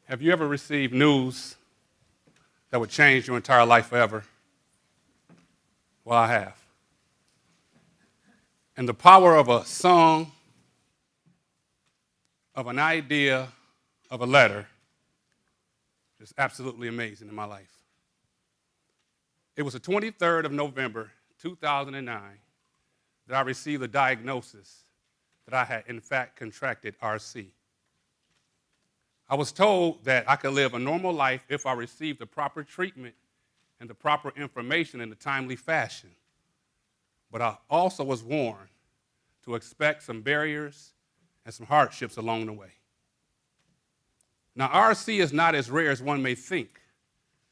Have you ever received news that would change your entire life forever? Well, I have. And the power of a song, of an idea, of a letter is absolutely amazing in my life. It was the 23rd of November, 2009, that I received the diagnosis that I had, in fact, contracted RC. I was told that I could live a normal life if I received the proper treatment and the proper information in a timely fashion. But I also was warned to expect some barriers and some hardships along the way. Now, RC is not as rare as one may think.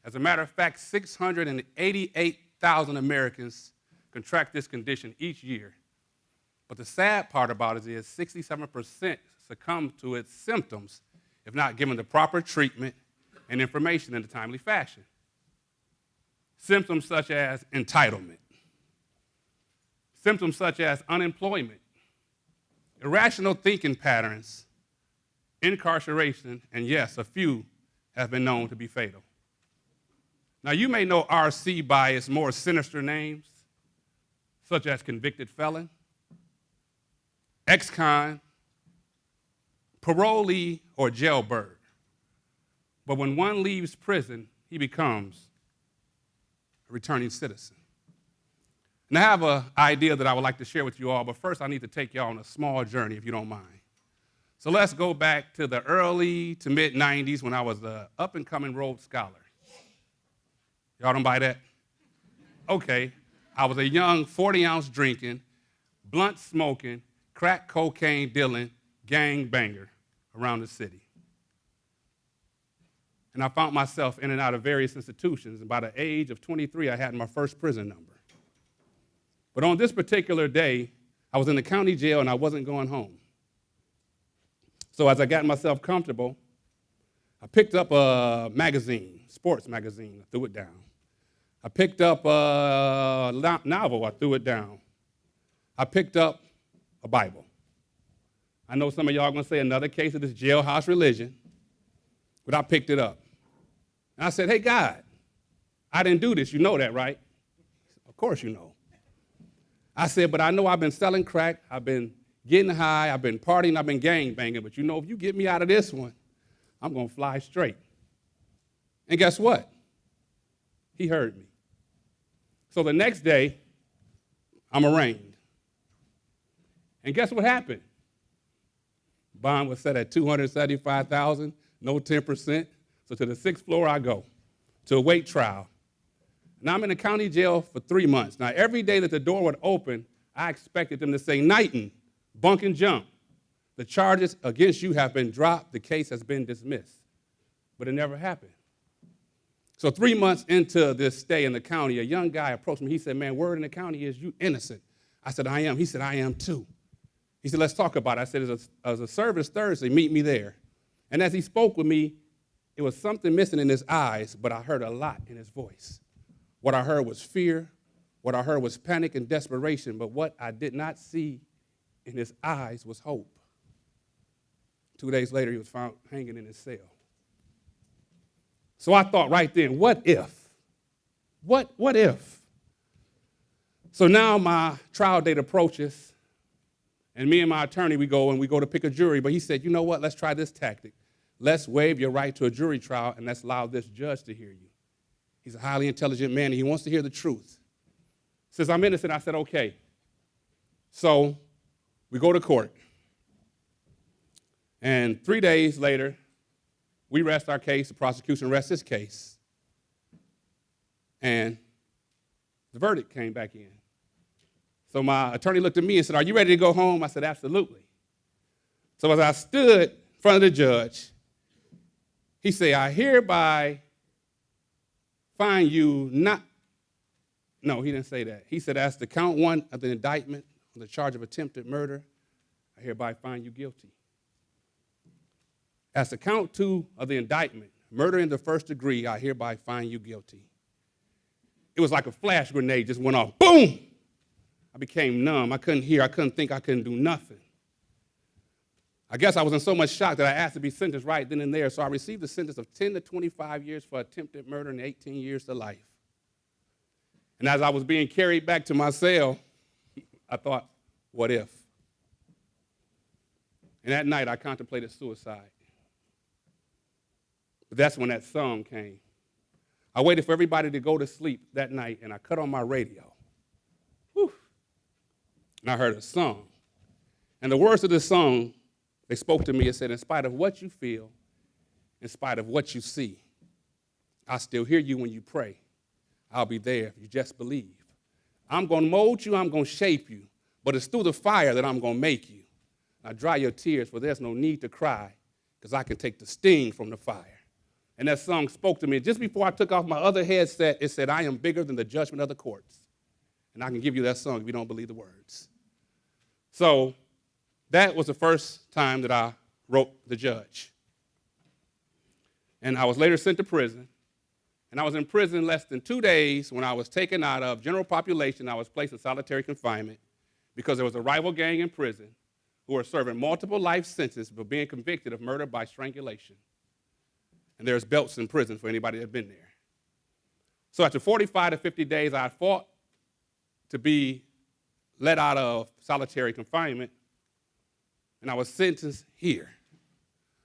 As a matter of fact, 688,000 Americans contract this condition each year. But the sad part about it is 67% succumb to its symptoms if not given the proper treatment and information in a timely fashion. Symptoms such as entitlement, symptoms such as unemployment, irrational thinking patterns, incarceration, and yes, a few have been known to be fatal. Now, you may know RC by its more sinister names, such as convicted felon, ex-con, parolee, or jailbird. But when one leaves prison, he becomes a returning citizen. And I have an idea that I would like to share with you all, but first I need to take you all on a small journey, if you don't mind. So let's go back to the early to mid-'90s when I was an up-and-coming Rhodes Scholar. Y'all don't buy that? Okay. I was a young 40-ounce drinking, blunt smoking, crack cocaine dealing gang banger around the city. And I found myself in and out of various institutions. And by the age of 23, I had my first prison number. But on this particular day, I was in the county jail and I wasn't going home. So as I got myself comfortable, I picked up a magazine, sports magazine, I threw it down. I picked up a novel, I threw it down. I picked up a Bible. I know some of y'all are going to say another case of this jailhouse religion, but I picked it up. And I said, hey, God, I didn't do this. You know that, right? Of course you know. I said, but I know I've been selling crack, I've been getting high, I've been partying, I've been gang banging, but you know if you get me out of this one, I'm going to fly straight. And guess what? He heard me. So the next day, I'm arraigned. And guess what happened? Bond was set at $275,000, no 10%. So to the 6th floor I go to await trial. Now I'm in the county jail for 3 months. Now every day that the door would open, I expected them to say, Knighten, bunk and jump. The charges against you have been dropped. The case has been dismissed. But it never happened. So 3 months into this stay in the county, a young guy approached me. He said, man, word in the county is you innocent. I said, I am. He said, I am too. He said, let's talk about it. I said, there's a service Thursday. Meet me there. And as he spoke with me, it was something missing in his eyes, but I heard a lot in his voice. What I heard was fear. What I heard was panic and desperation. But what I did not see in his eyes was hope. 2 days later, he was found hanging in his cell. So I thought right then, what if? What if? So now my trial date approaches. And me and my attorney, we go to pick a jury. But he said, you know what, let's try this tactic. Let's waive your right to a jury trial, and let's allow this judge to hear you. He's a highly intelligent man, and he wants to hear the truth. Says, I'm innocent. I said, okay. So we go to court. And 3 days later, we rest our case. The prosecution rests his case. And the verdict came back in. So my attorney looked at me and said, are you ready to go home? I said, absolutely. So as I stood in front of the judge, he said, I hereby find you not, no, he didn't say that. He said, as to count 1 of the indictment on the charge of attempted murder, I hereby find you guilty. As to count 2 of the indictment, murder in the first degree, I hereby find you guilty. It was like a flash grenade just went off. Boom! I became numb. I couldn't hear. I couldn't think. I couldn't do nothing. I guess I was in so much shock that I asked to be sentenced right then and there, so I received a sentence of 10 to 25 years for attempted murder and 18 years to life. And as I was being carried back to my cell, I thought, what if? And that night, I contemplated suicide. But that's when that song came. I waited for everybody to go to sleep that night, and I cut on my radio. Whew. And I heard a song. And the words of this song, they spoke to me and said, in spite of what you feel, in spite of what you see, I still hear you when you pray. I'll be there if you just believe. I'm going to mold you, I'm going to shape you, but it's through the fire that I'm going to make you. Now dry your tears, for there's no need to cry, because I can take the sting from the fire. And that song spoke to me. Just before I took off my other headset, it said, I am bigger than the judgment of the courts. And I can give you that song if you don't believe the words. So that was the first time that I wrote The Judge. And I was later sent to prison. And I was in prison less than 2 days when I was taken out of general population. I was placed in solitary confinement because there was a rival gang in prison who were serving multiple life sentences for being convicted of murder by strangulation. And there's belts in prison for anybody that's been there. So after 45 to 50 days, I fought to be let out of solitary confinement, and I was sentenced here.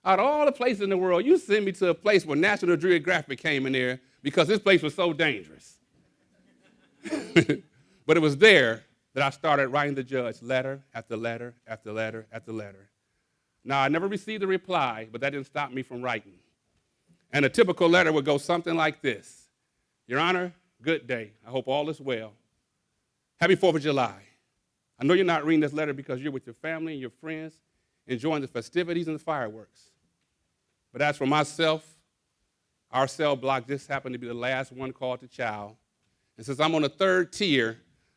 Out of all the places in the world, you sent me to a place where National Geographic came in there because this place was so dangerous. But it was there that I started writing the judge letter after letter after letter after letter. Now, I never received a reply, but that didn't stop me from writing. And a typical letter would go something like this. Your Honor, good day. I hope all is well. Happy 4th of July. I know you're not reading this letter because you're with your family and your friends, enjoying the festivities and the fireworks. But as for myself, our cell block, this happened to be the last one called to chow. And since I'm on the 3rd tier,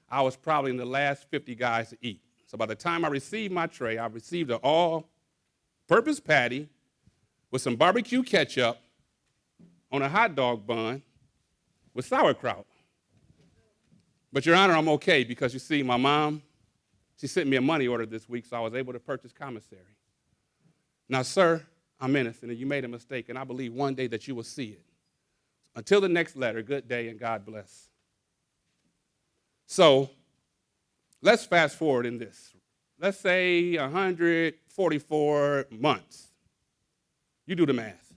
I was probably in the last 50 guys to eat. So by the time I received my tray, I received an all-purpose patty with some barbecue ketchup on a hot dog bun with sauerkraut. But, Your Honor, I'm okay because, you see, my mom, she sent me a money order this week, so I was able to purchase commissary. Now, sir, I'm innocent, and you made a mistake, and I believe one day that you will see it. Until the next letter, good day, and God bless. So let's fast forward in this. Let's say 144 months. You do the math.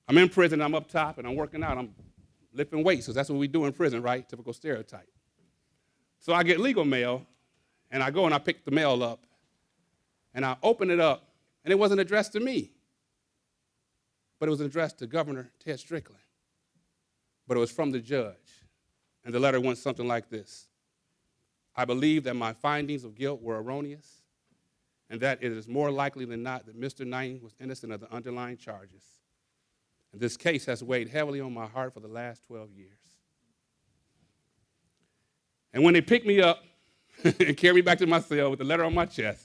I'm in prison, I'm up top, and I'm working out. I'm lifting weights, because that's what we do in prison, right? Typical stereotype. So I get legal mail, and I go and I pick the mail up, and I open it up, and it wasn't addressed to me, but it was addressed to Governor Ted Strickland. But it was from the judge, and the letter went something like this. I believe that my findings of guilt were erroneous, and that it is more likely than not that Mr. Knighten was innocent of the underlying charges. And this case has weighed heavily on my heart for the last 12 years. And when they picked me up and carried me back to my cell with the letter on my chest,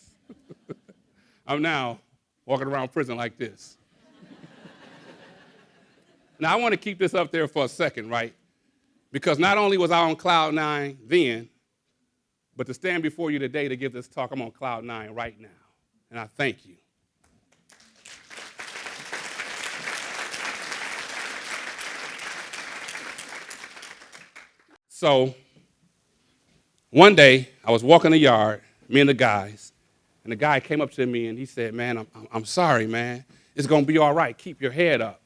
I'm now walking around prison like this. Now, I want to keep this up there for a second, right? Because not only was I on cloud 9 then, but to stand before you today to give this talk, I'm on cloud 9 right now. And I thank you. So one day, I was walking the yard, me and the guys, and the guy came up to me and he said, man, I'm sorry, man. It's going to be all right. Keep your head up.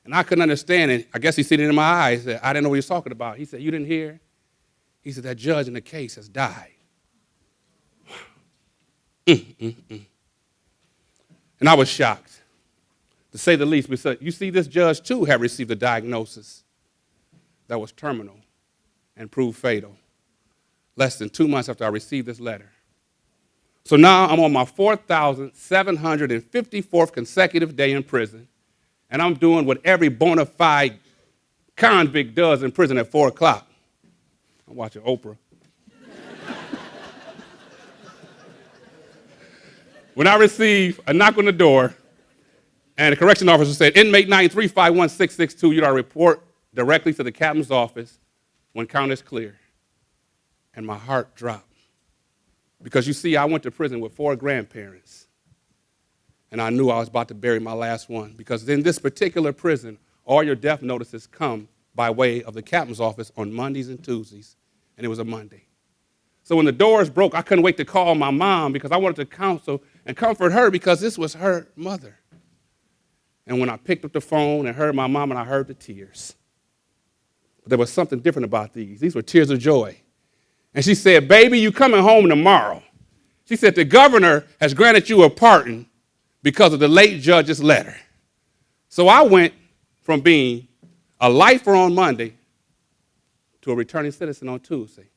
And I couldn't understand it. I guess he seen it in my eyes. I didn't know what he was talking about. He said, you didn't hear? He said, that judge in the case has died. And I was shocked, to say the least. We said, you see, this judge, too, had received a diagnosis that was terminal and proved fatal less than 2 months after I received this letter. So now I'm on my 4,754th consecutive day in prison, and I'm doing what every bona fide convict does in prison at 4 o'clock. I'm watching Oprah. When I received a knock on the door, and the correction officer said, inmate 9351662, you got to report directly to the captain's office when count is clear. And my heart dropped. Because you see, I went to prison with 4 grandparents and I knew I was about to bury my last one, because in this particular prison, all your death notices come by way of the captain's office on Mondays and Tuesdays, and it was a Monday. So when the doors broke, I couldn't wait to call my mom because I wanted to counsel and comfort her because this was her mother. And when I picked up the phone and heard my mom, and I heard the tears. But there was something different about these. These were tears of joy. And she said, "Baby, you coming home tomorrow." She said, "The governor has granted you a pardon because of the late judge's letter." So I went from being a lifer on Monday to a returning citizen on Tuesday.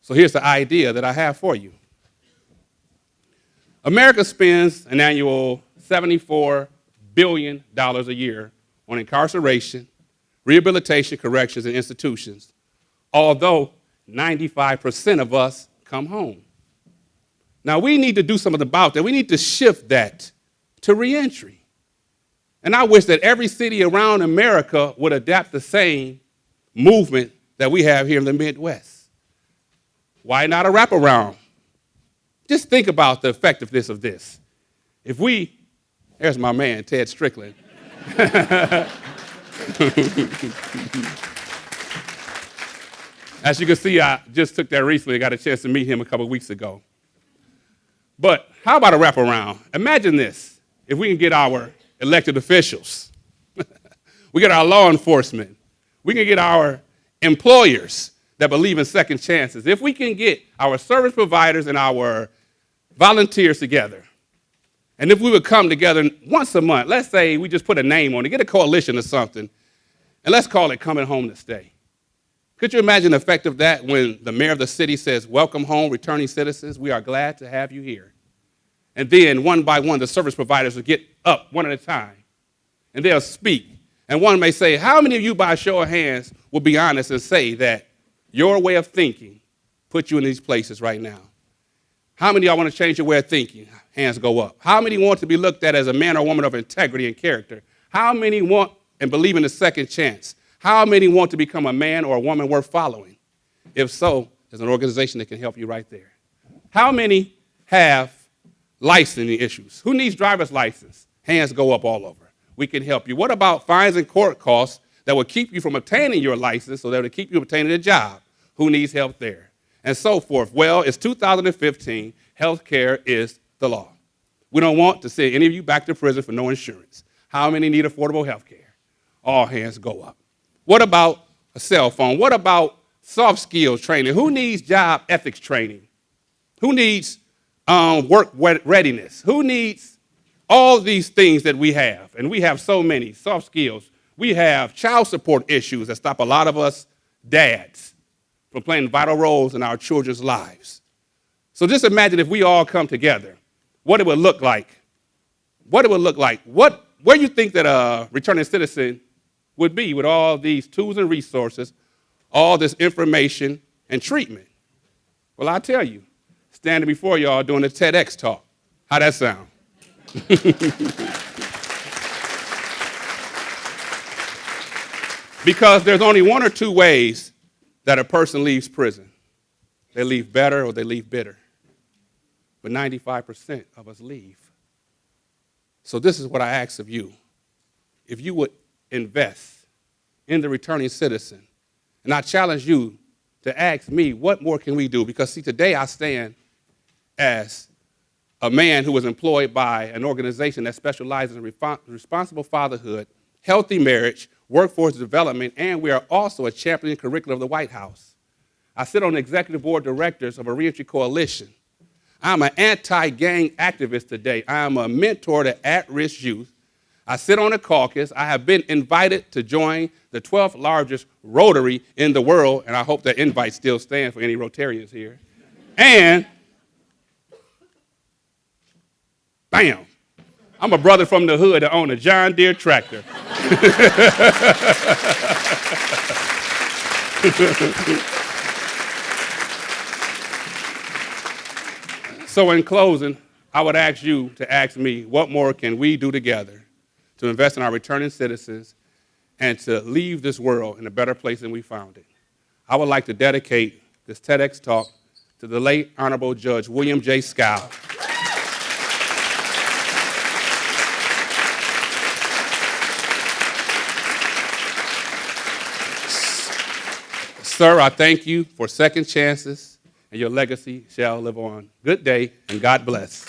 So here's the idea that I have for you. America spends an annual $74 billion a year on incarceration, rehabilitation, corrections, and institutions, although 95% of us come home. Now, we need to do something about that. We need to shift that to reentry. And I wish that every city around America would adapt the same movement that we have here in the Midwest. Why not a wraparound? Just think about the effectiveness of this. There's my man, Ted Strickland. As you can see, I just took that recently. I got a chance to meet him a couple of weeks ago. But how about a wraparound? Imagine this. If we can get our elected officials, we get our law enforcement, we can get our employers that believe in second chances. If we can get our service providers and our volunteers together, and if we would come together once a month, let's say we just put a name on it, get a coalition or something, and let's call it Coming Home to Stay. Could you imagine the effect of that when the mayor of the city says, "Welcome home, returning citizens. We are glad to have you here." And then one by one, the service providers will get up one at a time, and they'll speak. And one may say, "How many of you, by a show of hands, will be honest and say that your way of thinking put you in these places right now? How many of y'all want to change your way of thinking?" Hands go up. How many want to be looked at as a man or woman of integrity and character? How many want and believe in a second chance? How many want to become a man or a woman worth following? If so, there's an organization that can help you right there. How many have licensing issues? Who needs driver's license? Hands go up all over. We can help you. What about fines and court costs that will keep you from obtaining your license so that will keep you obtaining a job? Who needs help there? And so forth. Well, it's 2015. Health care is the law. We don't want to send any of you back to prison for no insurance. How many need affordable health care? All hands go up. What about a cell phone? What about soft skills training? Who needs job ethics training? Who needs work readiness? Who needs all these things that we have? And we have so many soft skills. We have child support issues that stop a lot of us dads from playing vital roles in our children's lives. So just imagine if we all come together, what it would look like. What it would look like. Where you think that a returning citizen would be with all these tools and resources, all this information and treatment? Well, I'll tell you, standing before y'all doing a TEDx talk. How that sound? Because there's only one or two ways that a person leaves prison. They leave better or they leave bitter. But 95% of us leave. So this is what I ask of you. If you would invest in the returning citizen, and I challenge you to ask me, what more can we do? Because, see, today I stand as a man who was employed by an organization that specializes in responsible fatherhood, healthy marriage, workforce development, and we are also a championing curriculum of the White House. I sit on the executive board of directors of a reentry coalition. I'm an anti-gang activist today. I am a mentor to at-risk youth. I sit on a caucus. I have been invited to join the 12th largest Rotary in the world, and I hope that invite still stands for any Rotarians here. And, bam, I'm a brother from the hood that own a John Deere tractor. So in closing, I would ask you to ask me, what more can we do together to invest in our returning citizens and to leave this world in a better place than we found it? I would like to dedicate this TEDx talk to the late Honorable Judge William J. Scow. Sir, I thank you for second chances, and your legacy shall live on. Good day, and God bless.